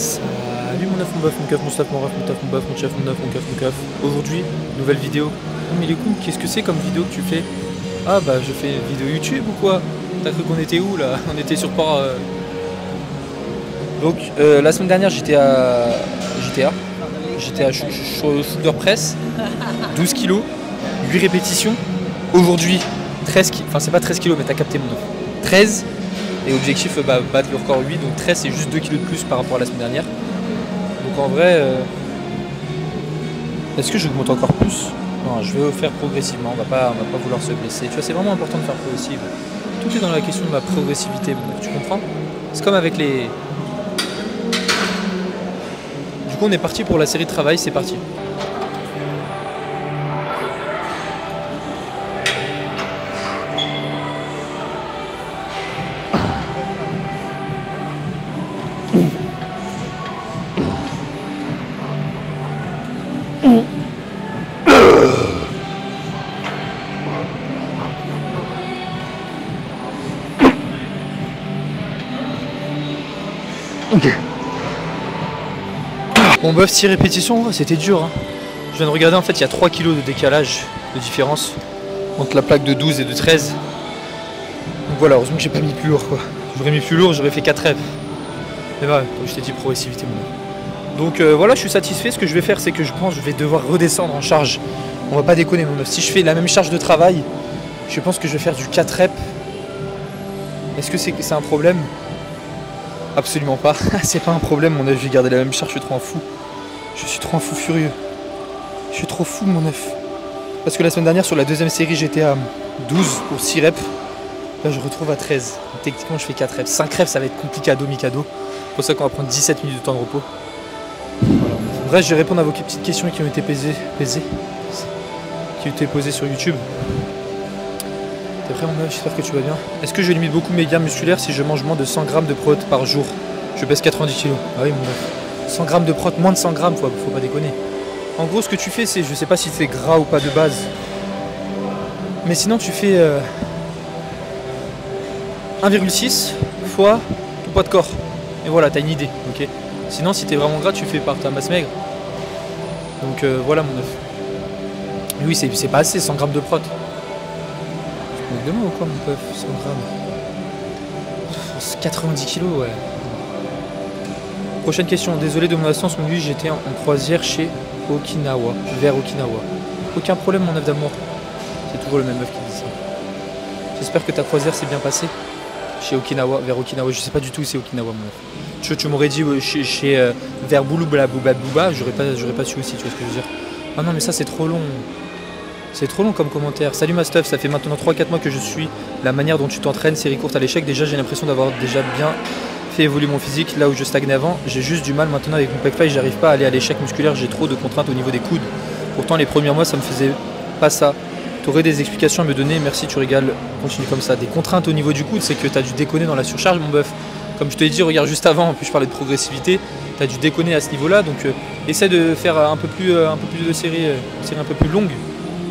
Salut mon œuf, mon bœuf, mon keuf, mon stuff, mon ref, mon taf, mon bœuf, mon chef, mon œuf, mon keuf, mon keuf. Aujourd'hui, nouvelle vidéo. Oh, mais les coups, qu'est-ce que c'est comme vidéo que tu fais? Ah bah je fais une vidéo YouTube ou quoi? T'as cru qu'on était où là? On était sur port. Donc la semaine dernière j'étais à GTA. J'étais à Shoulder Press, 12 kilos, 8 répétitions. Aujourd'hui, 13 kilos, enfin c'est pas 13 kilos mais t'as capté mon œuf. 13 et objectif battre le record 8, donc 13 c'est juste 2 kilos de plus par rapport à la semaine dernière. Donc en vrai, est-ce que j'augmente encore plus? Non, je vais faire progressivement, on va pas vouloir se blesser. Tu vois, c'est vraiment important de faire progressif. Tout est dans la question de la progressivité, mon œuf, tu comprends? C'est comme avec les... Du coup on est parti pour la série de travail, c'est parti. Bon bœuf, 6 répétitions, c'était dur hein. Je viens de regarder, en fait il y a 3 kilos de décalage, de différence entre la plaque de 12 et de 13. Donc voilà, heureusement que j'ai pas mis plus lourd quoi. J'aurais mis plus lourd, j'aurais fait 4 reps. Mais voilà, comme je t'ai dit, progressivité mon œuf. Donc voilà, je suis satisfait. Ce que je vais faire, c'est que je pense que je vais devoir redescendre en charge. On va pas déconner mon œuf. Si je fais la même charge de travail, je pense que je vais faire du 4 reps. Est-ce que c'est un problème? Absolument pas. C'est pas un problème mon œuf, je vais garder la même charge, je suis trop un fou. Je suis trop un fou furieux. Je suis trop fou mon œuf. Parce que la semaine dernière sur la deuxième série j'étais à 12 pour 6 reps. Là je retrouve à 13. Donc, techniquement je fais 4 reps. 5 reps ça va être complicado mi-cado. C'est pour ça qu'on va prendre 17 minutes de temps de repos. Voilà. Bref, je vais répondre à vos petites questions qui ont été posées sur YouTube. T'es prêt mon œuf? J'espère que tu vas bien. Est-ce que je limite beaucoup mes gains musculaires si je mange moins de 100 grammes de prot par jour? Je pèse 90 kg. Ah oui mon œuf. 100 grammes de prot, moins de 100 grammes, faut pas déconner. En gros ce que tu fais c'est, je sais pas si c'est gras ou pas de base. Mais sinon tu fais 1,6 fois ton poids de corps. Et voilà, t'as une idée, ok? Sinon si t'es vraiment gras tu fais par ta masse maigre. Donc voilà mon œuf. Mais oui c'est pas assez 100 grammes de prot. Demain ou quoi mon poef? 100 grammes. 90 kilos ouais. Prochaine question. Désolé de mon absence, mais oui j'étais en croisière chez Okinawa. Vers Okinawa. Aucun problème mon œuf d'amour. C'est toujours le même œuf qui dit ça. J'espère que ta croisière s'est bien passée. Chez Okinawa, vers Okinawa. Je sais pas du tout où c'est Okinawa mon œuf. Tu m'aurais dit vers Bouloubla Bouba, j'aurais pas su aussi, tu vois ce que je veux dire. Ah non mais ça c'est trop long. C'est trop long comme commentaire. Salut ma stuff, ça fait maintenant 3-4 mois que je suis la manière dont tu t'entraînes, série courte à l'échec. Déjà j'ai l'impression d'avoir déjà bien fait évoluer mon physique. Là où je stagnais avant, j'ai juste du mal maintenant avec mon pec fight, j'arrive pas à aller à l'échec musculaire, j'ai trop de contraintes au niveau des coudes. Pourtant les premiers mois ça me faisait pas ça. T'aurais des explications à me donner? Merci, tu régales, continue comme ça. Des contraintes au niveau du coude, c'est que t'as dû déconner dans la surcharge mon bœuf. Comme je te l'ai dit, regarde juste avant, en plus je parlais de progressivité, t'as dû déconner à ce niveau là, donc essaie de faire un peu plus de séries un peu plus longues.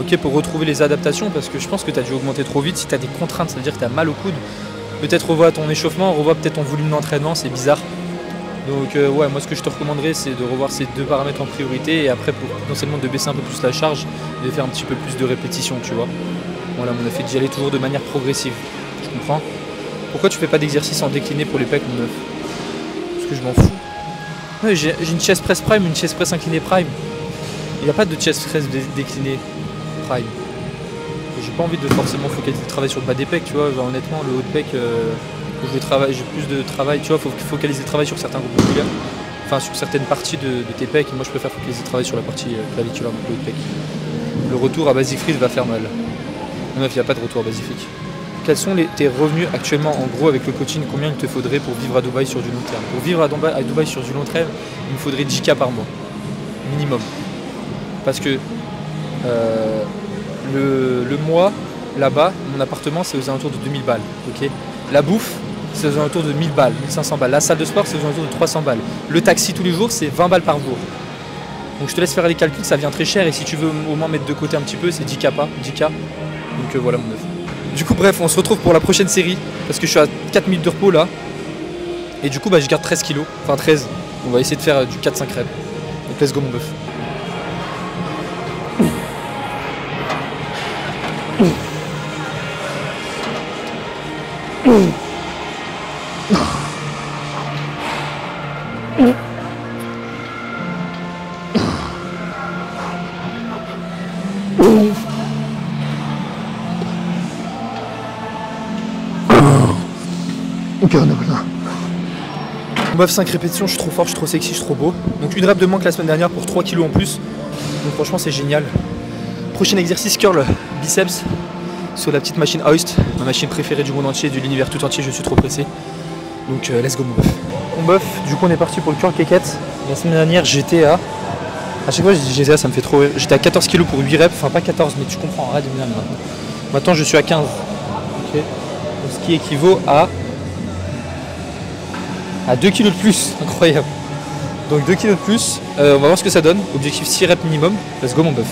Ok, pour retrouver les adaptations, parce que je pense que tu as dû augmenter trop vite. Si tu as des contraintes, ça veut dire que tu as mal au coude. Peut-être revois ton échauffement, revois peut-être ton volume d'entraînement, c'est bizarre. Donc ouais, moi ce que je te recommanderais c'est de revoir ces deux paramètres en priorité et après pour potentiellement de baisser un peu plus la charge et de faire un petit peu plus de répétitions, tu vois. Voilà, on a fait d'y aller toujours de manière progressive. Tu comprends? Pourquoi tu fais pas d'exercice en décliné pour les pecs mon œuf? Parce que je m'en fous. Ouais, j'ai une chest press prime, une chest press inclinée prime. Il n'y a pas de chest press décliné prime. J'ai pas envie de forcément focaliser le travail sur le bas des pecs, tu vois. Genre, honnêtement, le haut de pec, j'ai plus de travail, tu vois. Faut focaliser le travail sur certains groupes musculaires, enfin sur certaines parties de tes pecs. Et moi, je préfère focaliser le travail sur la partie claviculaire, donc le haut de pec. Le retour à basic freeze va faire mal. Non, meuf, il n'y a pas de retour à basic freeze. Quels sont tes revenus actuellement en gros avec le coaching? Combien il te faudrait pour vivre à Dubaï sur du long terme? Pour vivre à Dubaï sur du long terme, il me faudrait 10K par mois, minimum. Parce que le mois là-bas, mon appartement c'est aux alentours de 2000 balles. Ok. La bouffe c'est aux alentours de 1000 balles, 1500 balles. La salle de sport c'est aux alentours de 300 balles. Le taxi tous les jours c'est 20 balles par jour. Donc je te laisse faire les calculs, ça vient très cher. Et si tu veux au moins mettre de côté un petit peu, c'est 10K pas, 10K. Donc voilà mon œuf. Du coup bref, on se retrouve pour la prochaine série. Parce que je suis à 4 minutes de repos là. Et du coup bah je garde 13 kilos, enfin 13. On va essayer de faire du 4-5 reps. Donc let's go mon bœuf. Bœuf 5 répétitions, je suis trop fort, je suis trop sexy, je suis trop beau. Donc une rep de moins que la semaine dernière pour 3 kilos en plus. Donc franchement c'est génial. Prochain exercice, curl biceps sur la petite machine Hoist, ma machine préférée du monde entier, de l'univers tout entier, je suis trop pressé. Donc let's go mon bœuf. Mon bœuf, du coup on est parti pour le curl kékette. La semaine dernière j'étais à chaque fois je dis GZA, ça me fait trop rire. J'étais à 14 kg pour 8 reps, enfin pas 14 mais tu comprends, arrête de me dire maintenant. Maintenant je suis à 15. Okay. Donc, ce qui équivaut à 2 kg de plus, incroyable. Donc 2 kg de plus, on va voir ce que ça donne. Objectif 6 reps minimum, let's go mon bœuf.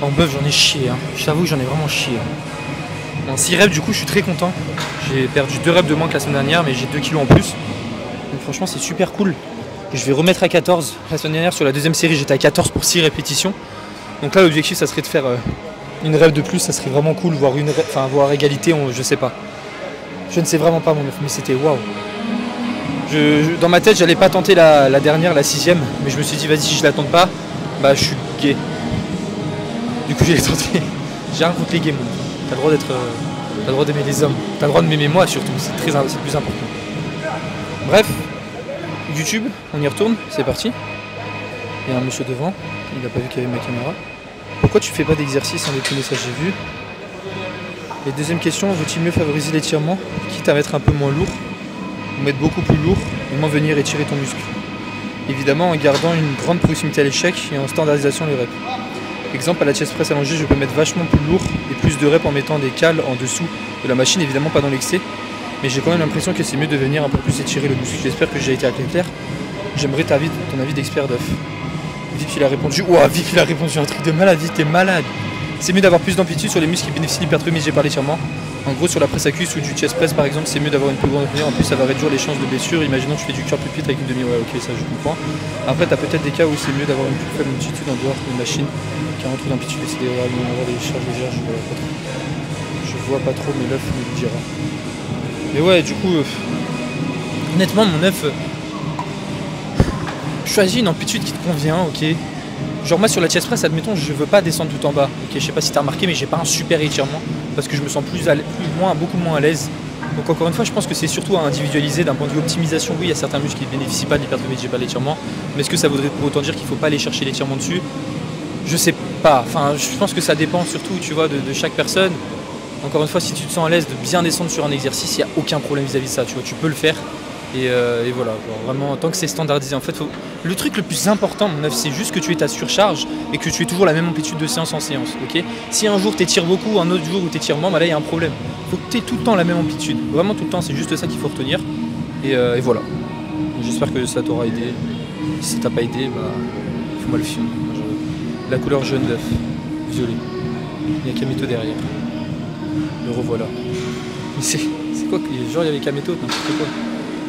En bœuf j'en ai chié, hein. Je t'avoue que j'en ai vraiment chié. En 6 reps du coup je suis très content. J'ai perdu 2 reps de moins que la semaine dernière mais j'ai 2 kilos en plus. Donc franchement c'est super cool. Je vais remettre à 14. La semaine dernière sur la deuxième série j'étais à 14 pour 6 répétitions. Donc là l'objectif ça serait de faire une rep de plus, ça serait vraiment cool, voire égalité, je sais pas. Je ne sais vraiment pas mon œuf, mais c'était waouh. Dans ma tête j'allais pas tenter la dernière, la 6ème, mais je me suis dit vas-y si je la tente pas, bah je suis gay. Du coup j'ai tenté. J'ai rien contre les gays, t'as le droit d'être. T'as le droit d'aimer les hommes. T'as le droit de m'aimer moi surtout, c'est le plus important. Bref, YouTube, on y retourne, c'est parti. Il y a un monsieur devant, il n'a pas vu qu'il y avait ma caméra. Pourquoi tu fais pas d'exercice en les messages j'ai vu? Et deuxième question, vaut-il mieux favoriser l'étirement, quitte à mettre un peu moins lourd, ou mettre beaucoup plus lourd, et moins venir étirer ton muscle? Évidemment en gardant une grande proximité à l'échec et en standardisation les reps. Exemple, à la chest press allongée, je peux mettre vachement plus lourd et plus de reps en mettant des cales en dessous de la machine, évidemment pas dans l'excès. Mais j'ai quand même l'impression que c'est mieux de venir un peu plus étirer le muscle. J'espère que j'ai été clair. J'aimerais ton avis d'expert d'œuf. Vip il a répondu, ouah, Vip il a répondu un truc de malade, Vip t'es malade. C'est mieux d'avoir plus d'amplitude sur les muscles qui bénéficient d'hypertrophie mitigée par l'étirement. En gros sur la presse à cuisse ou du chest press par exemple, c'est mieux d'avoir une plus grande amplitude. En plus ça va réduire les chances de blessure. Imaginons que tu fais du curl pupitre avec une demi, ouais ok ça je comprends. Après t'as peut-être des cas où c'est mieux d'avoir une plus faible amplitude en dehors d'une machine qui a un trop d'amplitude et c'est avoir des charges légères, je vois pas trop mais l'œuf me le dira. Mais ouais du coup honnêtement mon œuf choisis une amplitude qui te convient, ok. Genre moi sur la chest press admettons je veux pas descendre tout en bas, ok, je sais pas si t'as remarqué mais j'ai pas un super étirement parce que je me sens beaucoup moins à l'aise. Donc encore une fois je pense que c'est surtout à individualiser d'un point de vue optimisation. Oui il y a certains muscles qui ne bénéficient pas de l'hypertrophie mitigée par l'étirement, mais est-ce que ça voudrait pour autant dire qu'il faut pas aller chercher l'étirement dessus? Je sais pas, enfin je pense que ça dépend surtout tu vois de chaque personne. Encore une fois si tu te sens à l'aise de bien descendre sur un exercice, il n'y a aucun problème vis-à-vis de ça, tu vois, tu peux le faire. Et voilà, genre vraiment tant que c'est standardisé en fait, le truc le plus important mon œuf c'est juste que tu aies ta surcharge et que tu aies toujours la même amplitude de séance en séance, ok. Si un jour t'étires beaucoup, un autre jour où t'étires moins, bah là il y a un problème. Faut que tu aies tout le temps la même amplitude, vraiment tout le temps, c'est juste ça qu'il faut retenir. Et voilà, j'espère que ça t'aura aidé. Si ça t'a pas aidé, bah fais-moi le film. La couleur jaune d'œuf, violet, il y a Kameto derrière, le revoilà. C'est quoi, genre il y avait Kameto, n'importe quoi.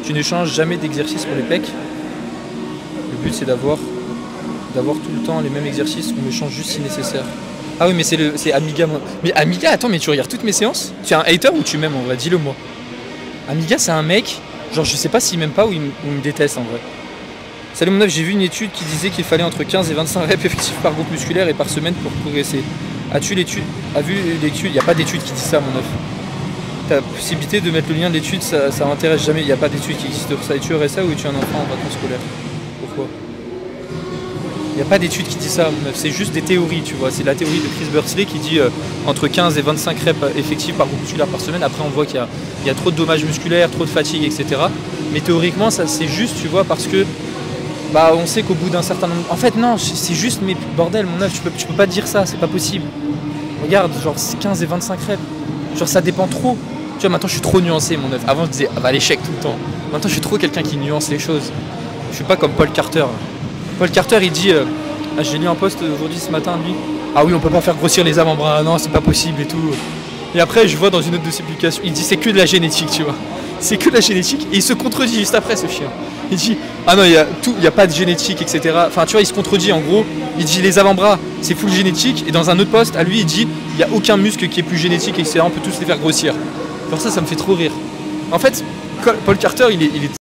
Tu ne changes jamais d'exercice pour les pecs. Le but c'est d'avoir tout le temps les mêmes exercices, on le change juste si nécessaire. Ah oui mais c'est Amiga moi. Mais Amiga, attends mais tu regardes toutes mes séances? Tu es un hater ou tu m'aimes en vrai? Dis-le moi. Amiga c'est un mec, genre je sais pas s'il m'aime pas ou il me déteste en vrai. Salut mon œuf, j'ai vu une étude qui disait qu'il fallait entre 15 et 25 reps effectifs par groupe musculaire et par semaine pour progresser. As-tu l'étude? As-vu l'étude? Il n'y a pas d'étude qui dit ça mon œuf. La possibilité de mettre le lien de l'étude, ça m'intéresse jamais, il n'y a pas d'étude qui existe pour ça. Es-tu RSA ou es-tu un enfant en vacances scolaires? Pourquoi? Il n'y a pas d'étude qui dit ça, c'est juste des théories, tu vois. C'est la théorie de Chris Bursley qui dit entre 15 et 25 reps effectifs par groupe musculaire par semaine. Après on voit qu'il y a trop de dommages musculaires, trop de fatigue, etc. Mais théoriquement, ça c'est juste, tu vois, parce que bah on sait qu'au bout d'un certain nombre... En fait non, c'est juste, mais bordel mon œuf, tu peux pas dire ça, c'est pas possible. Regarde, genre c'est 15 et 25 reps. Genre ça dépend trop. Tu vois, maintenant je suis trop nuancé mon œuf. Avant je disais, ah bah l'échec tout le temps. Maintenant je suis trop quelqu'un qui nuance les choses. Je suis pas comme Paul Carter. Paul Carter il dit, j'ai lu un post aujourd'hui ce matin lui. Ah oui, on peut pas faire grossir les avant-bras, non c'est pas possible et tout. Et après je vois dans une autre de ses publications, il dit c'est que de la génétique, tu vois. C'est que de la génétique et il se contredit juste après ce chien. Il dit ah non, il y a pas de génétique, etc. Enfin tu vois, il se contredit en gros. Il dit les avant-bras c'est full génétique et dans un autre post à lui il dit il y a aucun muscle qui est plus génétique, etc. On peut tous les faire grossir. Alors ça me fait trop rire. En fait, Paul Carter il est